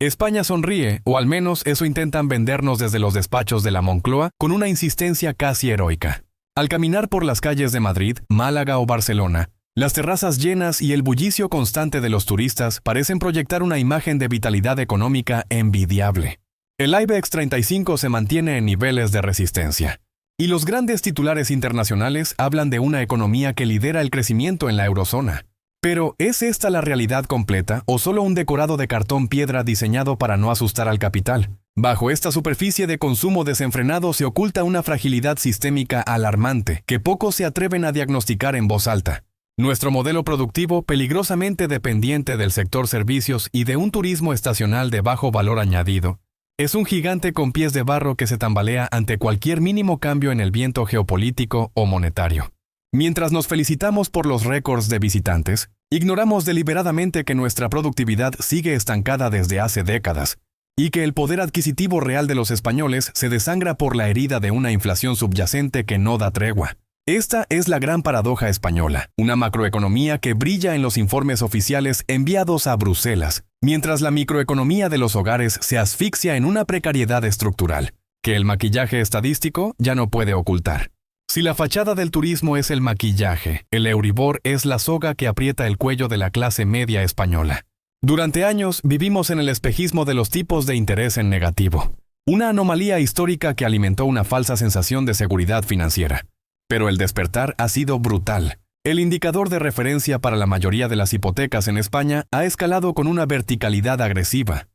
España sonríe, o al menos eso intentan vendernos desde los despachos de la Moncloa con una insistencia casi heroica. Al caminar por las calles de Madrid, Málaga o Barcelona, las terrazas llenas y el bullicio constante de los turistas parecen proyectar una imagen de vitalidad económica envidiable. El IBEX 35 se mantiene en niveles de resistencia. Y los grandes titulares internacionales hablan de una economía que lidera el crecimiento en la eurozona. Pero, ¿es esta la realidad completa o solo un decorado de cartón piedra diseñado para no asustar al capital? Bajo esta superficie de consumo desenfrenado se oculta una fragilidad sistémica alarmante que pocos se atreven a diagnosticar en voz alta. Nuestro modelo productivo, peligrosamente dependiente del sector servicios y de un turismo estacional de bajo valor añadido, es un gigante con pies de barro que se tambalea ante cualquier mínimo cambio en el viento geopolítico o monetario. Mientras nos felicitamos por los récords de visitantes, ignoramos deliberadamente que nuestra productividad sigue estancada desde hace décadas y que el poder adquisitivo real de los españoles se desangra por la herida de una inflación subyacente que no da tregua. Esta es la gran paradoja española, una macroeconomía que brilla en los informes oficiales enviados a Bruselas, mientras la microeconomía de los hogares se asfixia en una precariedad estructural, que el maquillaje estadístico ya no puede ocultar. Si la fachada del turismo es el maquillaje, el Euribor es la soga que aprieta el cuello de la clase media española. Durante años vivimos en el espejismo de los tipos de interés en negativo, una anomalía histórica que alimentó una falsa sensación de seguridad financiera. Pero el despertar ha sido brutal. El indicador de referencia para la mayoría de las hipotecas en España ha escalado con una verticalidad agresiva,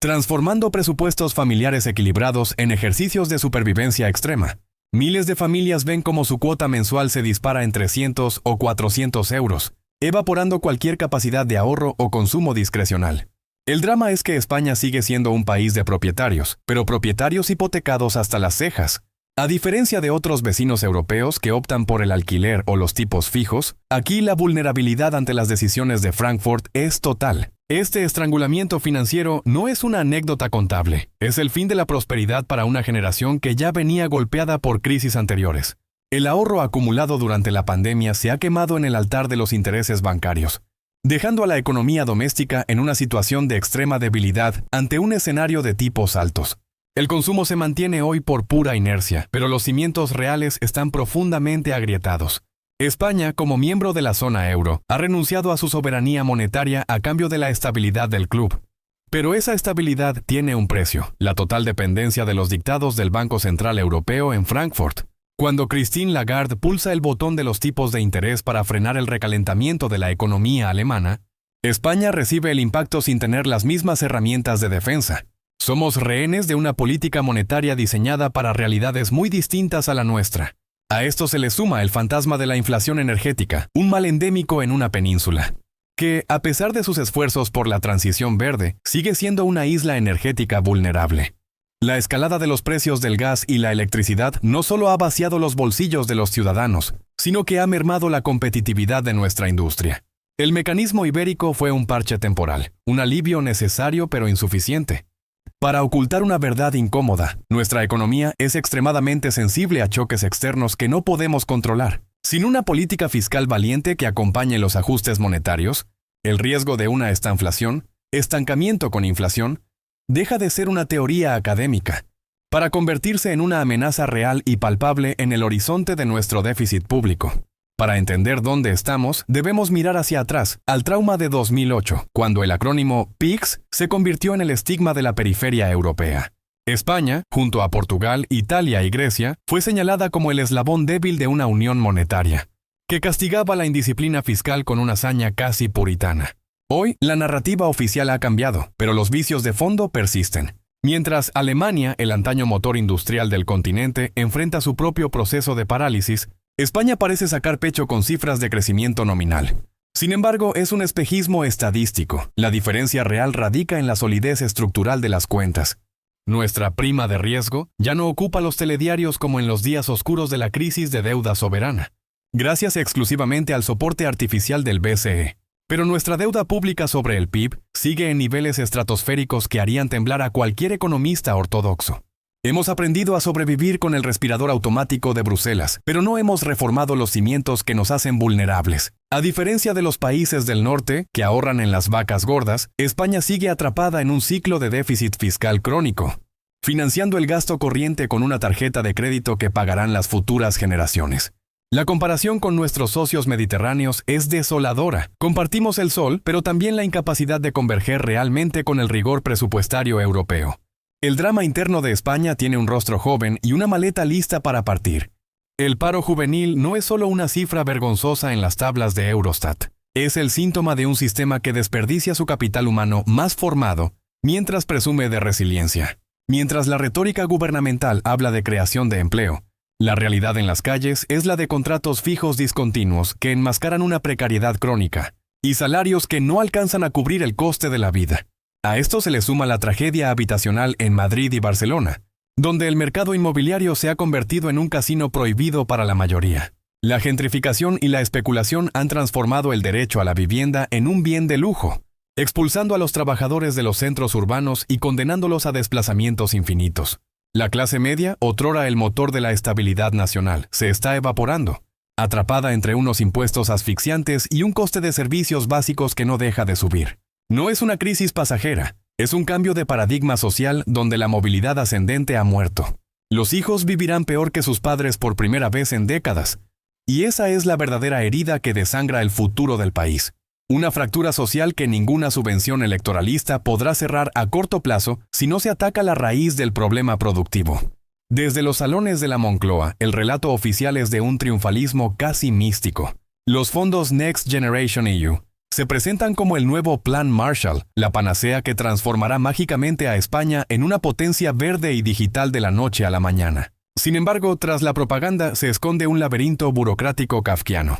transformando presupuestos familiares equilibrados en ejercicios de supervivencia extrema. Miles de familias ven cómo su cuota mensual se dispara en 300 o 400 euros, evaporando cualquier capacidad de ahorro o consumo discrecional. El drama es que España sigue siendo un país de propietarios, pero propietarios hipotecados hasta las cejas. A diferencia de otros vecinos europeos que optan por el alquiler o los tipos fijos, aquí la vulnerabilidad ante las decisiones de Frankfurt es total. Este estrangulamiento financiero no es una anécdota contable, es el fin de la prosperidad para una generación que ya venía golpeada por crisis anteriores. El ahorro acumulado durante la pandemia se ha quemado en el altar de los intereses bancarios, dejando a la economía doméstica en una situación de extrema debilidad ante un escenario de tipos altos. El consumo se mantiene hoy por pura inercia, pero los cimientos reales están profundamente agrietados. España, como miembro de la zona euro, ha renunciado a su soberanía monetaria a cambio de la estabilidad del club. Pero esa estabilidad tiene un precio, la total dependencia de los dictados del Banco Central Europeo en Frankfurt. Cuando Christine Lagarde pulsa el botón de los tipos de interés para frenar el recalentamiento de la economía alemana, España recibe el impacto sin tener las mismas herramientas de defensa. Somos rehenes de una política monetaria diseñada para realidades muy distintas a la nuestra. A esto se le suma el fantasma de la inflación energética, un mal endémico en una península, que, a pesar de sus esfuerzos por la transición verde, sigue siendo una isla energética vulnerable. La escalada de los precios del gas y la electricidad no solo ha vaciado los bolsillos de los ciudadanos, sino que ha mermado la competitividad de nuestra industria. El mecanismo ibérico fue un parche temporal, un alivio necesario pero insuficiente. Para ocultar una verdad incómoda, nuestra economía es extremadamente sensible a choques externos que no podemos controlar. Sin una política fiscal valiente que acompañe los ajustes monetarios, el riesgo de una estanflación, estancamiento con inflación, deja de ser una teoría académica, para convertirse en una amenaza real y palpable en el horizonte de nuestro déficit público. Para entender dónde estamos, debemos mirar hacia atrás, al trauma de 2008, cuando el acrónimo PIGS se convirtió en el estigma de la periferia europea. España, junto a Portugal, Italia y Grecia, fue señalada como el eslabón débil de una unión monetaria, que castigaba la indisciplina fiscal con una hazaña casi puritana. Hoy, la narrativa oficial ha cambiado, pero los vicios de fondo persisten. Mientras Alemania, el antaño motor industrial del continente, enfrenta su propio proceso de parálisis, España parece sacar pecho con cifras de crecimiento nominal. Sin embargo, es un espejismo estadístico. La diferencia real radica en la solidez estructural de las cuentas. Nuestra prima de riesgo ya no ocupa los telediarios como en los días oscuros de la crisis de deuda soberana, gracias exclusivamente al soporte artificial del BCE. Pero nuestra deuda pública sobre el PIB sigue en niveles estratosféricos que harían temblar a cualquier economista ortodoxo. Hemos aprendido a sobrevivir con el respirador automático de Bruselas, pero no hemos reformado los cimientos que nos hacen vulnerables. A diferencia de los países del norte, que ahorran en las vacas gordas, España sigue atrapada en un ciclo de déficit fiscal crónico, financiando el gasto corriente con una tarjeta de crédito que pagarán las futuras generaciones. La comparación con nuestros socios mediterráneos es desoladora. Compartimos el sol, pero también la incapacidad de converger realmente con el rigor presupuestario europeo. El drama interno de España tiene un rostro joven y una maleta lista para partir. El paro juvenil no es solo una cifra vergonzosa en las tablas de Eurostat. Es el síntoma de un sistema que desperdicia su capital humano más formado, mientras presume de resiliencia. Mientras la retórica gubernamental habla de creación de empleo, la realidad en las calles es la de contratos fijos discontinuos que enmascaran una precariedad crónica y salarios que no alcanzan a cubrir el coste de la vida. A esto se le suma la tragedia habitacional en Madrid y Barcelona, donde el mercado inmobiliario se ha convertido en un casino prohibido para la mayoría. La gentrificación y la especulación han transformado el derecho a la vivienda en un bien de lujo, expulsando a los trabajadores de los centros urbanos y condenándolos a desplazamientos infinitos. La clase media, otrora el motor de la estabilidad nacional, se está evaporando, atrapada entre unos impuestos asfixiantes y un coste de servicios básicos que no deja de subir. No es una crisis pasajera, es un cambio de paradigma social donde la movilidad ascendente ha muerto. Los hijos vivirán peor que sus padres por primera vez en décadas, y esa es la verdadera herida que desangra el futuro del país. Una fractura social que ninguna subvención electoralista podrá cerrar a corto plazo si no se ataca la raíz del problema productivo. Desde los salones de la Moncloa, el relato oficial es de un triunfalismo casi místico. Los fondos Next Generation EU se presentan como el nuevo Plan Marshall, la panacea que transformará mágicamente a España en una potencia verde y digital de la noche a la mañana. Sin embargo, tras la propaganda se esconde un laberinto burocrático kafkiano,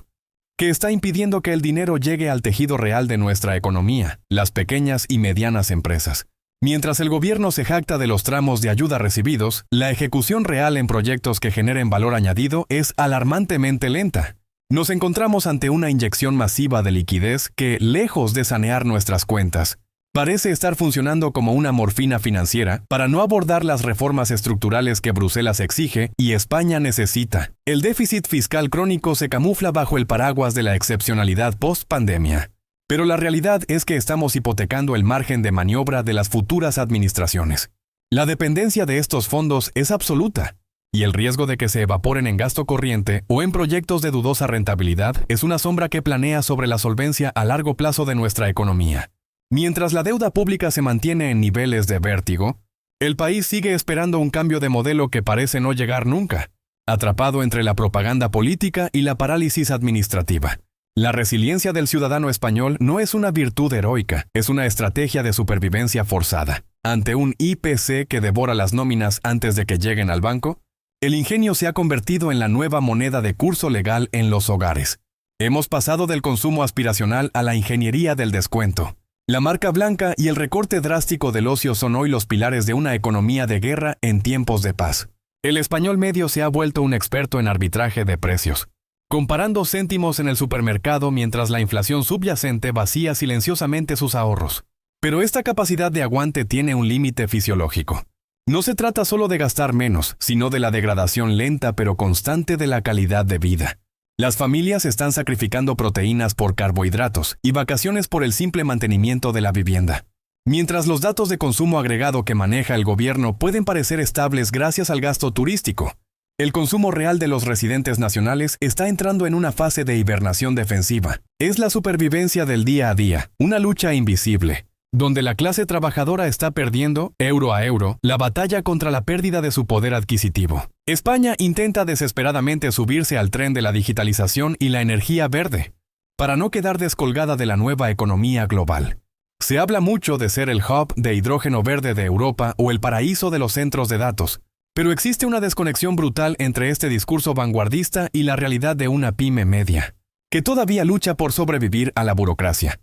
que está impidiendo que el dinero llegue al tejido real de nuestra economía, las pequeñas y medianas empresas. Mientras el gobierno se jacta de los tramos de ayuda recibidos, la ejecución real en proyectos que generen valor añadido es alarmantemente lenta. Nos encontramos ante una inyección masiva de liquidez que, lejos de sanear nuestras cuentas, parece estar funcionando como una morfina financiera para no abordar las reformas estructurales que Bruselas exige y España necesita. El déficit fiscal crónico se camufla bajo el paraguas de la excepcionalidad post-pandemia. Pero la realidad es que estamos hipotecando el margen de maniobra de las futuras administraciones. La dependencia de estos fondos es absoluta, y el riesgo de que se evaporen en gasto corriente o en proyectos de dudosa rentabilidad es una sombra que planea sobre la solvencia a largo plazo de nuestra economía. Mientras la deuda pública se mantiene en niveles de vértigo, el país sigue esperando un cambio de modelo que parece no llegar nunca, atrapado entre la propaganda política y la parálisis administrativa. La resiliencia del ciudadano español no es una virtud heroica, es una estrategia de supervivencia forzada. Ante un IPC que devora las nóminas antes de que lleguen al banco, el ingenio se ha convertido en la nueva moneda de curso legal en los hogares. Hemos pasado del consumo aspiracional a la ingeniería del descuento. La marca blanca y el recorte drástico del ocio son hoy los pilares de una economía de guerra en tiempos de paz. El español medio se ha vuelto un experto en arbitraje de precios, comparando céntimos en el supermercado mientras la inflación subyacente vacía silenciosamente sus ahorros. Pero esta capacidad de aguante tiene un límite fisiológico. No se trata solo de gastar menos, sino de la degradación lenta pero constante de la calidad de vida. Las familias están sacrificando proteínas por carbohidratos y vacaciones por el simple mantenimiento de la vivienda. Mientras los datos de consumo agregado que maneja el gobierno pueden parecer estables gracias al gasto turístico, el consumo real de los residentes nacionales está entrando en una fase de hibernación defensiva. Es la supervivencia del día a día, una lucha invisible, donde la clase trabajadora está perdiendo, euro a euro, la batalla contra la pérdida de su poder adquisitivo. España intenta desesperadamente subirse al tren de la digitalización y la energía verde, para no quedar descolgada de la nueva economía global. Se habla mucho de ser el hub de hidrógeno verde de Europa o el paraíso de los centros de datos, pero existe una desconexión brutal entre este discurso vanguardista y la realidad de una pyme media, que todavía lucha por sobrevivir a la burocracia.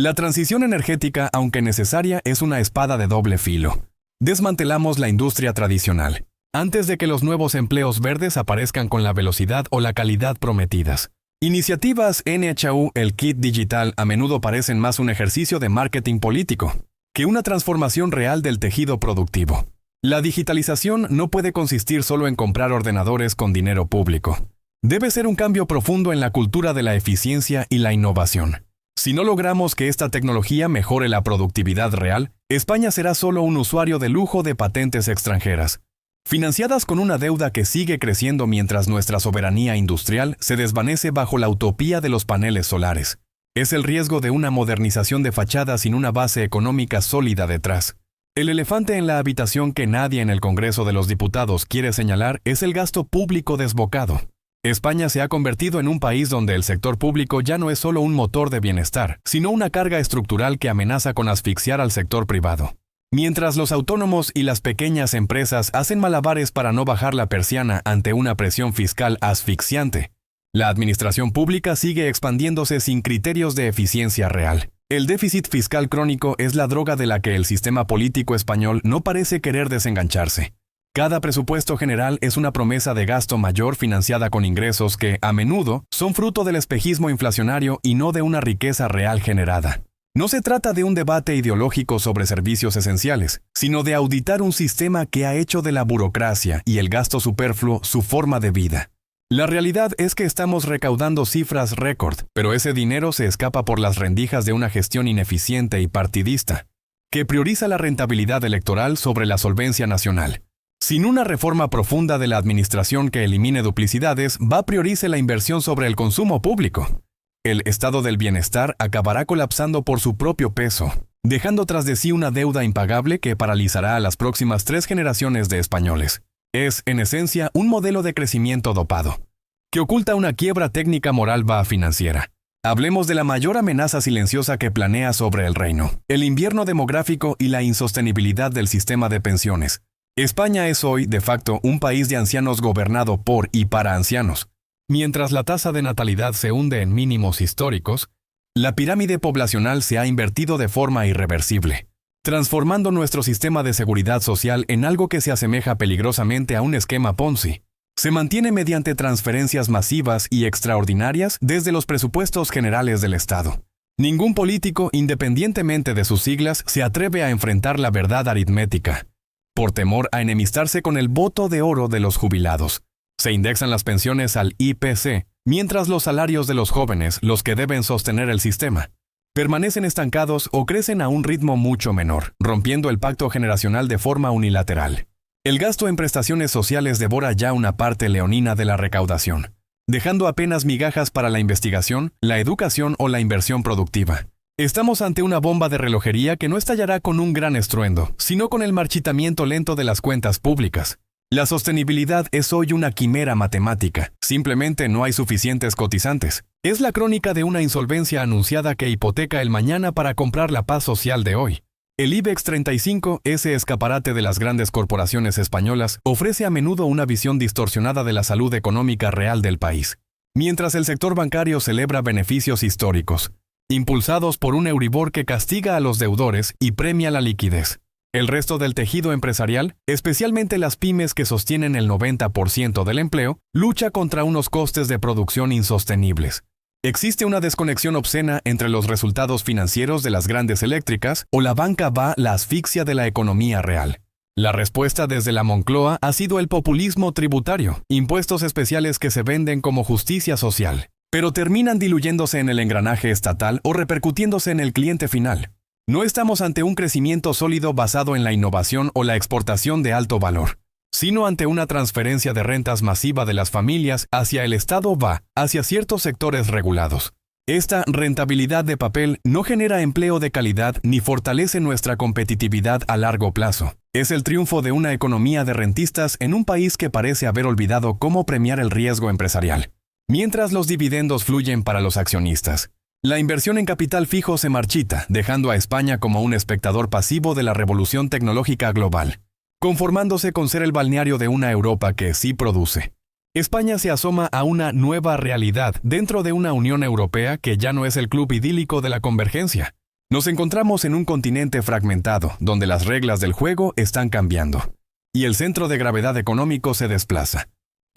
La transición energética, aunque necesaria, es una espada de doble filo. Desmantelamos la industria tradicional, antes de que los nuevos empleos verdes aparezcan con la velocidad o la calidad prometidas. Iniciativas NHU, el kit digital, a menudo parecen más un ejercicio de marketing político que una transformación real del tejido productivo. La digitalización no puede consistir solo en comprar ordenadores con dinero público. Debe ser un cambio profundo en la cultura de la eficiencia y la innovación. Si no logramos que esta tecnología mejore la productividad real, España será solo un usuario de lujo de patentes extranjeras, financiadas con una deuda que sigue creciendo mientras nuestra soberanía industrial se desvanece bajo la utopía de los paneles solares. Es el riesgo de una modernización de fachada sin una base económica sólida detrás. El elefante en la habitación que nadie en el Congreso de los Diputados quiere señalar es el gasto público desbocado. España se ha convertido en un país donde el sector público ya no es solo un motor de bienestar, sino una carga estructural que amenaza con asfixiar al sector privado. Mientras los autónomos y las pequeñas empresas hacen malabares para no bajar la persiana ante una presión fiscal asfixiante, la administración pública sigue expandiéndose sin criterios de eficiencia real. El déficit fiscal crónico es la droga de la que el sistema político español no parece querer desengancharse. Cada presupuesto general es una promesa de gasto mayor financiada con ingresos que, a menudo, son fruto del espejismo inflacionario y no de una riqueza real generada. No se trata de un debate ideológico sobre servicios esenciales, sino de auditar un sistema que ha hecho de la burocracia y el gasto superfluo su forma de vida. La realidad es que estamos recaudando cifras récord, pero ese dinero se escapa por las rendijas de una gestión ineficiente y partidista, que prioriza la rentabilidad electoral sobre la solvencia nacional. Sin una reforma profunda de la administración que elimine duplicidades, va a priorizar la inversión sobre el consumo público. El estado del bienestar acabará colapsando por su propio peso, dejando tras de sí una deuda impagable que paralizará a las próximas 3 generaciones de españoles. Es, en esencia, un modelo de crecimiento dopado, que oculta una quiebra técnica moral financiera. Hablemos de la mayor amenaza silenciosa que planea sobre el reino, el invierno demográfico y la insostenibilidad del sistema de pensiones. España es hoy, de facto, un país de ancianos gobernado por y para ancianos. Mientras la tasa de natalidad se hunde en mínimos históricos, la pirámide poblacional se ha invertido de forma irreversible, transformando nuestro sistema de seguridad social en algo que se asemeja peligrosamente a un esquema Ponzi. Se mantiene mediante transferencias masivas y extraordinarias desde los presupuestos generales del Estado. Ningún político, independientemente de sus siglas, se atreve a enfrentar la verdad aritmética, por temor a enemistarse con el voto de oro de los jubilados. Se indexan las pensiones al IPC, mientras los salarios de los jóvenes, los que deben sostener el sistema, permanecen estancados o crecen a un ritmo mucho menor, rompiendo el pacto generacional de forma unilateral. El gasto en prestaciones sociales devora ya una parte leonina de la recaudación, dejando apenas migajas para la investigación, la educación o la inversión productiva. Estamos ante una bomba de relojería que no estallará con un gran estruendo, sino con el marchitamiento lento de las cuentas públicas. La sostenibilidad es hoy una quimera matemática. Simplemente no hay suficientes cotizantes. Es la crónica de una insolvencia anunciada que hipoteca el mañana para comprar la paz social de hoy. El IBEX 35, ese escaparate de las grandes corporaciones españolas, ofrece a menudo una visión distorsionada de la salud económica real del país. Mientras el sector bancario celebra beneficios históricos, impulsados por un Euribor que castiga a los deudores y premia la liquidez. El resto del tejido empresarial, especialmente las pymes que sostienen el 90% del empleo, lucha contra unos costes de producción insostenibles. Existe una desconexión obscena entre los resultados financieros de las grandes eléctricas o la banca la asfixia de la economía real. La respuesta desde la Moncloa ha sido el populismo tributario, impuestos especiales que se venden como justicia social, pero terminan diluyéndose en el engranaje estatal o repercutiéndose en el cliente final. No estamos ante un crecimiento sólido basado en la innovación o la exportación de alto valor, sino ante una transferencia de rentas masiva de las familias hacia el Estado hacia ciertos sectores regulados. Esta rentabilidad de papel no genera empleo de calidad ni fortalece nuestra competitividad a largo plazo. Es el triunfo de una economía de rentistas en un país que parece haber olvidado cómo premiar el riesgo empresarial, mientras los dividendos fluyen para los accionistas. La inversión en capital fijo se marchita, dejando a España como un espectador pasivo de la revolución tecnológica global, conformándose con ser el balneario de una Europa que sí produce. España se asoma a una nueva realidad dentro de una Unión Europea que ya no es el club idílico de la convergencia. Nos encontramos en un continente fragmentado, donde las reglas del juego están cambiando, y el centro de gravedad económico se desplaza.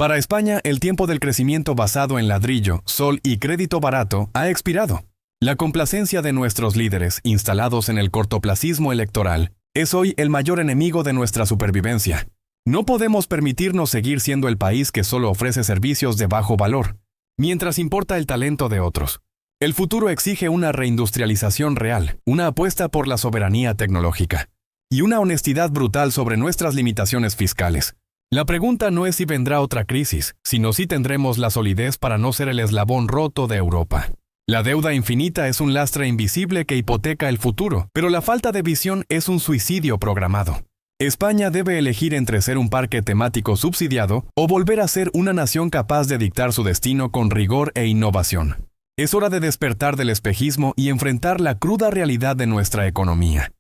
Para España, el tiempo del crecimiento basado en ladrillo, sol y crédito barato ha expirado. La complacencia de nuestros líderes, instalados en el cortoplacismo electoral, es hoy el mayor enemigo de nuestra supervivencia. No podemos permitirnos seguir siendo el país que solo ofrece servicios de bajo valor, mientras importa el talento de otros. El futuro exige una reindustrialización real, una apuesta por la soberanía tecnológica y una honestidad brutal sobre nuestras limitaciones fiscales. La pregunta no es si vendrá otra crisis, sino si tendremos la solidez para no ser el eslabón roto de Europa. La deuda infinita es un lastre invisible que hipoteca el futuro, pero la falta de visión es un suicidio programado. España debe elegir entre ser un parque temático subsidiado o volver a ser una nación capaz de dictar su destino con rigor e innovación. Es hora de despertar del espejismo y enfrentar la cruda realidad de nuestra economía.